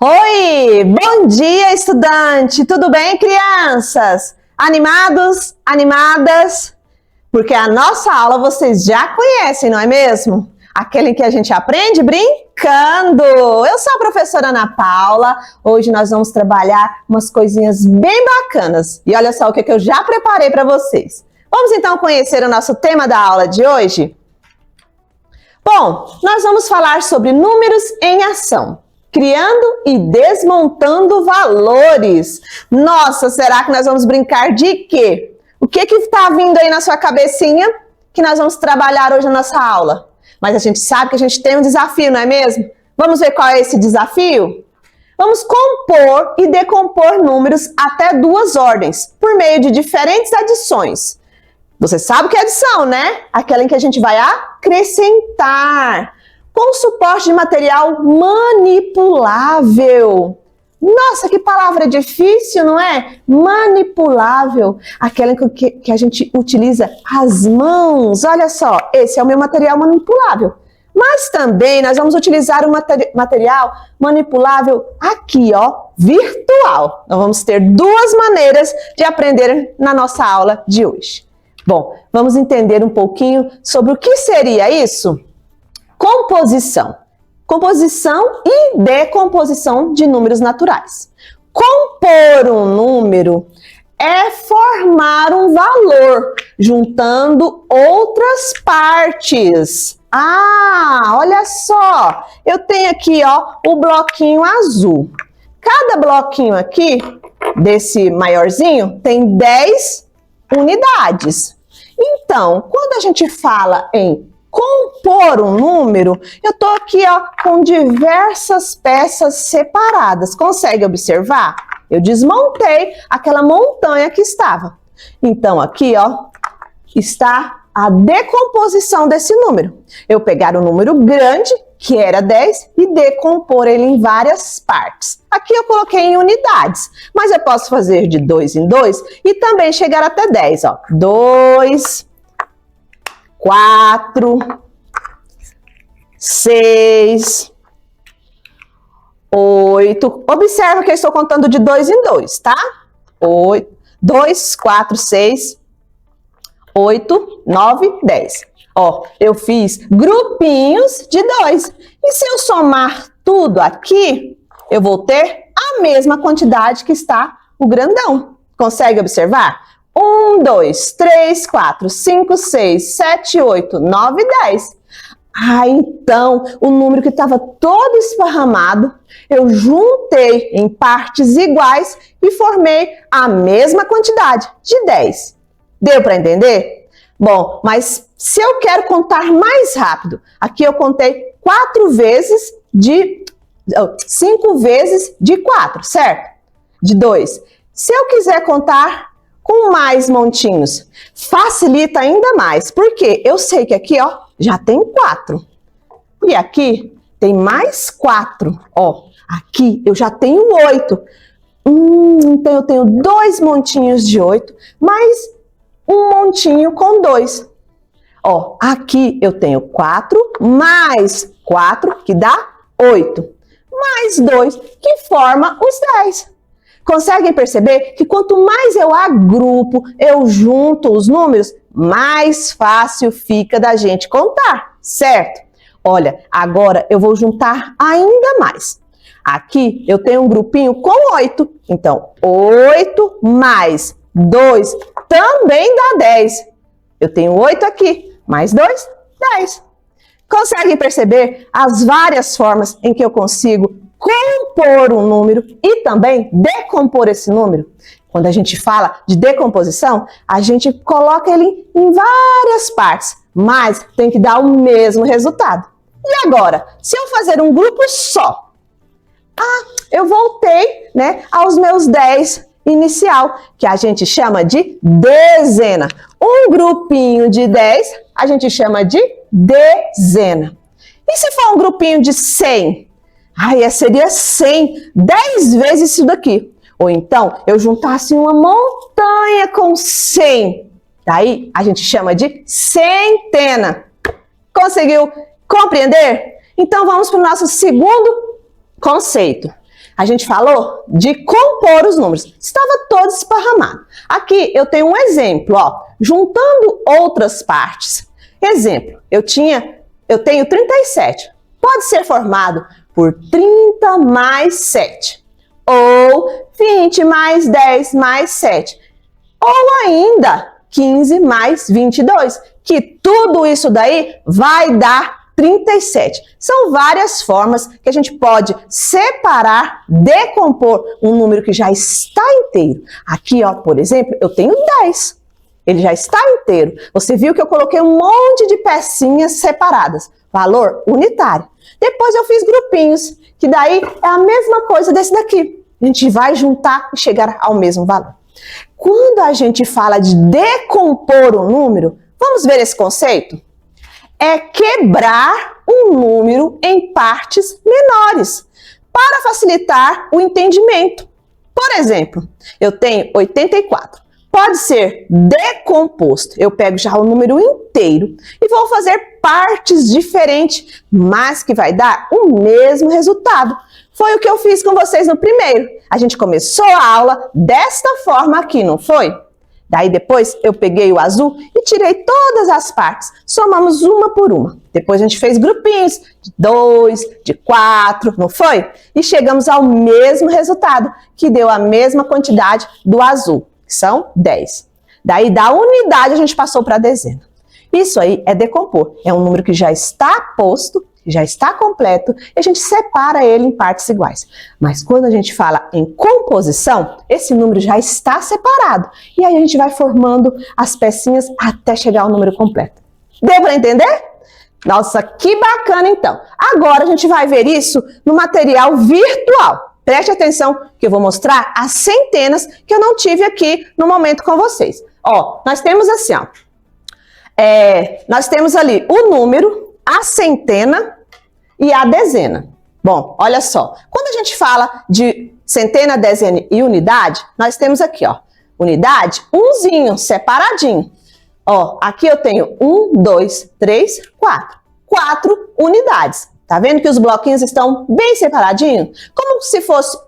Oi, bom dia, estudante! Tudo bem, crianças? Animados? Animadas? Porque a nossa aula vocês já conhecem, não é mesmo? Aquele em que a gente aprende brincando. Eu sou a professora Ana Paula. Hoje nós vamos trabalhar umas coisinhas bem bacanas. E olha só o que eu já preparei para vocês. Vamos então conhecer o nosso tema da aula de hoje? Bom, nós vamos falar sobre números em ação. Criando e desmontando valores. Nossa, será que nós vamos brincar de quê? O que está vindo aí na sua cabecinha que nós vamos trabalhar hoje na nossa aula? Mas a gente sabe que a gente tem um desafio, não é mesmo? Vamos ver qual é esse desafio? Vamos compor e decompor números até duas ordens, por meio de diferentes adições. Você sabe o que é adição, né? Aquela em que a gente vai acrescentar. Com suporte de material manipulável. Nossa, que palavra difícil, não é? Manipulável. Aquela que a gente utiliza as mãos. Olha só, esse é o meu material manipulável. Mas também nós vamos utilizar um material manipulável aqui, ó, virtual. Nós vamos ter duas maneiras de aprender na nossa aula de hoje. Bom, vamos entender um pouquinho sobre o que seria isso? Composição. Composição e decomposição de números naturais. Compor um número é formar um valor, juntando outras partes. Ah, olha só, eu tenho aqui, ó, o bloquinho azul. Cada bloquinho aqui, desse maiorzinho, tem 10 unidades. Então, quando a gente fala em compor um número, eu tô aqui, ó, com diversas peças separadas. Consegue observar? Eu desmontei aquela montanha que estava. Então, aqui, ó, está a decomposição desse número. Eu pegar um número grande, que era 10, e decompor ele em várias partes. Aqui eu coloquei em unidades, mas eu posso fazer de 2 em 2 e também chegar até 10, ó. 2, 4, 6, 8. Observa que eu estou contando de 2 em 2, tá? 8, 2, 4, 6, 8, 9, 10. Ó, eu fiz grupinhos de 2. E se eu somar tudo aqui, eu vou ter a mesma quantidade que está o grandão. Consegue observar? 1, 2, 3, 4, 5, 6, 7, 8, 9, 10. Ah, então, o número que estava todo esparramado, eu juntei em partes iguais e formei a mesma quantidade, de 10. Deu para entender? Bom, mas se eu quero contar mais rápido, aqui eu contei 5 vezes de 4, certo? De 2. Se eu quiser contar com mais montinhos, facilita ainda mais, porque eu sei que aqui, ó, já tem 4. E aqui tem mais 4, ó. Aqui eu já tenho 8. Então eu tenho 2 montinhos de 8, mais um montinho com 2. Ó, aqui eu tenho 4, mais 4, que dá 8. Mais 2, que forma os 10. Conseguem perceber que quanto mais eu agrupo, eu junto os números, mais fácil fica da gente contar, certo? Olha, agora eu vou juntar ainda mais. Aqui eu tenho um grupinho com 8. Então, 8 mais 2 também dá 10. Eu tenho 8 aqui, mais 2, 10. Conseguem perceber as várias formas em que eu consigo compor um número e também decompor esse número? Quando a gente fala de decomposição, a gente coloca ele em várias partes, mas tem que dar o mesmo resultado. E agora, se eu fazer um grupo só? Eu voltei, né, aos meus 10 inicial, que a gente chama de dezena. Um grupinho de 10, a gente chama de dezena. E se for um grupinho de 100? Seria 100, 10 vezes isso daqui. Ou então, eu juntasse uma montanha com 100. Daí, a gente chama de centena. Conseguiu compreender? Então, vamos para o nosso segundo conceito. A gente falou de compor os números. Estava todo esparramado. Aqui eu tenho um exemplo, ó, juntando outras partes. Exemplo, eu tenho 37. Pode ser formado por 30 mais 7. Ou 20 mais 10 mais 7. Ou ainda 15 mais 22. Que tudo isso daí vai dar 37. São várias formas que a gente pode separar, decompor um número que já está inteiro. Aqui, ó, por exemplo, eu tenho 10. Ele já está inteiro. Você viu que eu coloquei um monte de pecinhas separadas. Valor unitário. Depois eu fiz grupinhos, que daí é a mesma coisa desse daqui. A gente vai juntar e chegar ao mesmo valor. Quando a gente fala de decompor um número, vamos ver esse conceito? É quebrar um número em partes menores, para facilitar o entendimento. Por exemplo, eu tenho 84. Pode ser decomposto. Eu pego já o número inteiro e vou fazer partes diferentes, mas que vai dar o mesmo resultado. Foi o que eu fiz com vocês no primeiro. A gente começou a aula desta forma aqui, não foi? Daí depois eu peguei o azul e tirei todas as partes. Somamos uma por uma. Depois a gente fez grupinhos de 2, de 4, não foi? E chegamos ao mesmo resultado, que deu a mesma quantidade do azul, que são 10. Daí da unidade a gente passou para a dezena. Isso aí é decompor. É um número que já está posto, já está completo, e a gente separa ele em partes iguais. Mas quando a gente fala em composição, esse número já está separado. E aí a gente vai formando as pecinhas até chegar ao número completo. Deu para entender? Nossa, que bacana então! Agora a gente vai ver isso no material virtual. Preste atenção que eu vou mostrar as centenas que eu não tive aqui no momento com vocês. Ó, nós temos assim, ó. Nós temos ali o número, a centena e a dezena. Bom, olha só. Quando a gente fala de centena, dezena e unidade, nós temos aqui, ó, unidade, umzinho, separadinho. Ó, aqui eu tenho 1, 2, 3, 4. 4 unidades. Tá vendo que os bloquinhos estão bem separadinhos? Como se fosse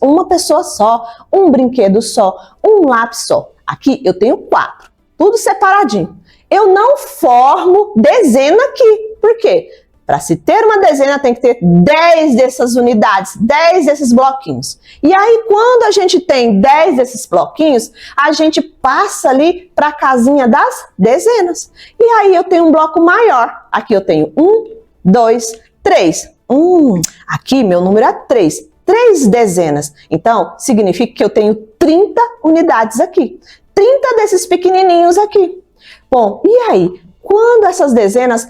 uma pessoa só, um brinquedo só, um lápis só. Aqui eu tenho 4, tudo separadinho. Eu não formo dezena aqui. Por quê? Para se ter uma dezena tem que ter 10 dessas unidades, 10 desses bloquinhos. E aí quando a gente tem 10 desses bloquinhos, a gente passa ali para a casinha das dezenas. E aí eu tenho um bloco maior. Aqui eu tenho 1, 2, 3. Aqui meu número é 3. 3 dezenas. Então, significa que eu tenho 30 unidades aqui. 30 desses pequenininhos aqui. Bom, e aí? Quando essas dezenas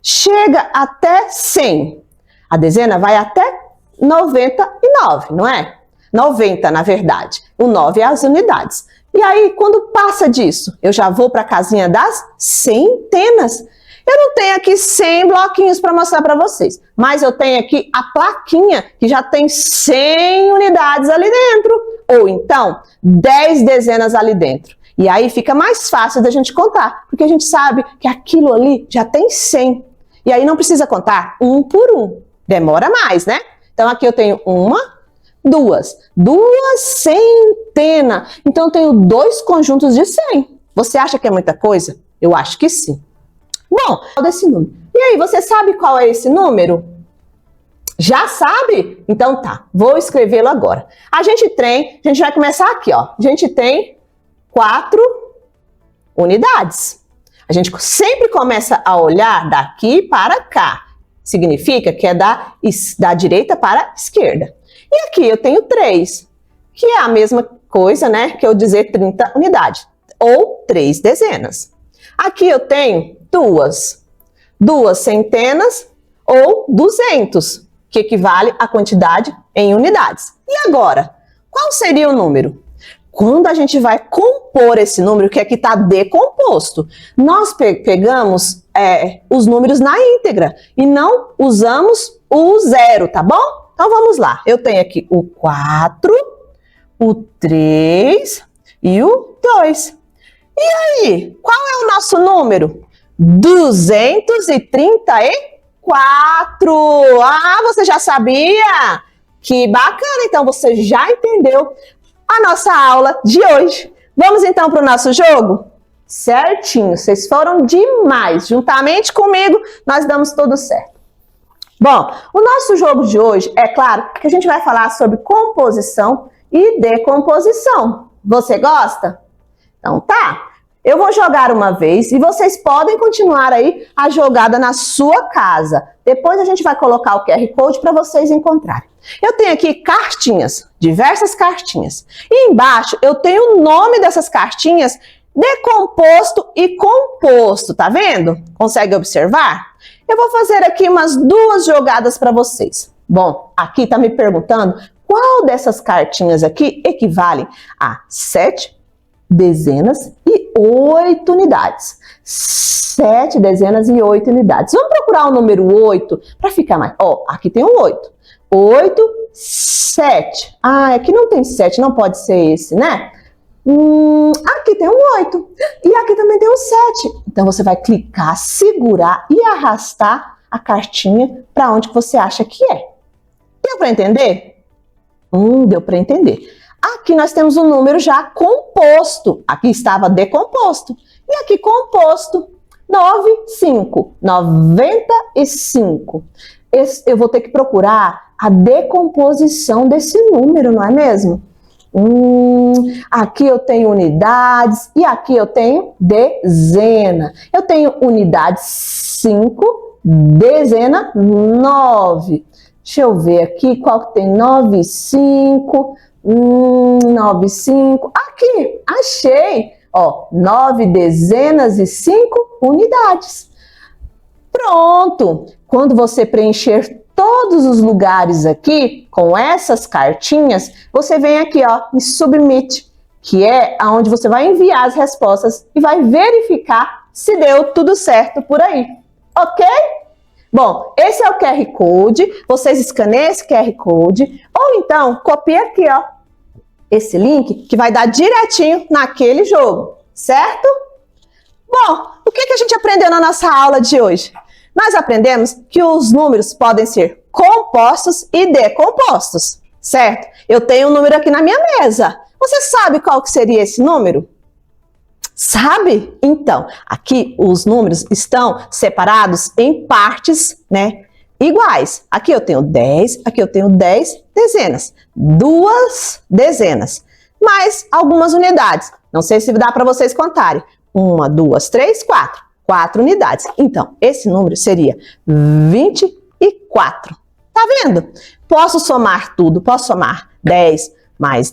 chega até 100, a dezena vai até 99, não é? 90, na verdade. O 9 é as unidades. E aí, quando passa disso, eu já vou para a casinha das centenas. Eu não tenho aqui 100 bloquinhos para mostrar para vocês, mas eu tenho aqui a plaquinha que já tem 100 unidades ali dentro, ou então 10 dezenas ali dentro. E aí fica mais fácil da gente contar, porque a gente sabe que aquilo ali já tem 100. E aí não precisa contar um por um, demora mais, né? Então aqui eu tenho 1, 2 centenas. Então eu tenho 2 conjuntos de 100. Você acha que é muita coisa? Eu acho que sim. Bom, desse número. E aí, você sabe qual é esse número? Já sabe? Então tá, vou escrevê-lo agora. A gente vai começar aqui, ó. A gente tem 4 unidades. A gente sempre começa a olhar daqui para cá. Significa que é da direita para a esquerda. E aqui eu tenho 3, que é a mesma coisa, né? Que eu dizer 30 unidades, ou 3 dezenas. Aqui eu tenho 2 centenas ou 200, que equivale à quantidade em unidades. E agora, qual seria o número? Quando a gente vai compor esse número, que aqui está decomposto, nós pegamos os números na íntegra e não usamos o 0, tá bom? Então vamos lá. Eu tenho aqui o 4, o 3 e o 2. E aí, qual é o nosso número? 234. Ah, você já sabia? Que bacana, então você já entendeu a nossa aula de hoje. Vamos então para o nosso jogo? Certinho, vocês foram demais. Juntamente comigo, nós damos tudo certo. Bom, o nosso jogo de hoje, é claro que a gente vai falar sobre composição e decomposição. Você gosta? Então tá. Eu vou jogar uma vez e vocês podem continuar aí a jogada na sua casa. Depois a gente vai colocar o QR Code para vocês encontrarem. Eu tenho aqui cartinhas, diversas cartinhas. E embaixo eu tenho o nome dessas cartinhas decomposto e composto, tá vendo? Consegue observar? Eu vou fazer aqui umas 2 jogadas para vocês. Bom, aqui tá me perguntando qual dessas cartinhas aqui equivale a 7 dezenas e 8 unidades. 7 dezenas e 8 unidades. Vamos procurar o número 8 para ficar mais... Ó, aqui tem um 8. 8, 7. Ah, aqui não tem 7, não pode ser esse, né? Aqui tem um 8. E aqui também tem um 7. Então, você vai clicar, segurar e arrastar a cartinha para onde você acha que é. Deu para entender? Deu para entender. Aqui nós temos um número já composto. Aqui estava decomposto. E aqui composto. 95. 95. Eu vou ter que procurar a decomposição desse número, não é mesmo? Aqui eu tenho unidades e aqui eu tenho dezena. Eu tenho unidade 5, dezena 9. Deixa eu ver aqui qual que tem 9, 5, 9, 5. Aqui, achei. Ó, 9 dezenas e 5 unidades. Pronto! Quando você preencher todos os lugares aqui com essas cartinhas, você vem aqui, ó, em Submit, que é onde você vai enviar as respostas e vai verificar se deu tudo certo por aí. Ok? Bom, esse é o QR Code. Vocês escaneiam esse QR Code ou então copia aqui, ó, esse link que vai dar direitinho naquele jogo, certo? Bom, o que a gente aprendeu na nossa aula de hoje? Nós aprendemos que os números podem ser compostos e decompostos, certo? Eu tenho um número aqui na minha mesa. Você sabe qual que seria esse número? Sabe? Então, aqui os números estão separados em partes, né, iguais. Aqui eu tenho 10, aqui eu tenho 10 dezenas. 2 dezenas, mais algumas unidades. Não sei se dá para vocês contarem. 1, 2, 3, 4. 4 unidades. Então, esse número seria 24. Tá vendo? Posso somar tudo. Posso somar 10 mais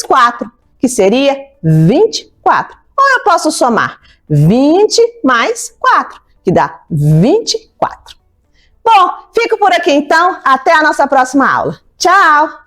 4, que seria 24. Ou eu posso somar 20 mais 4, que dá 24. Bom, fico por aqui então. Até a nossa próxima aula. Tchau!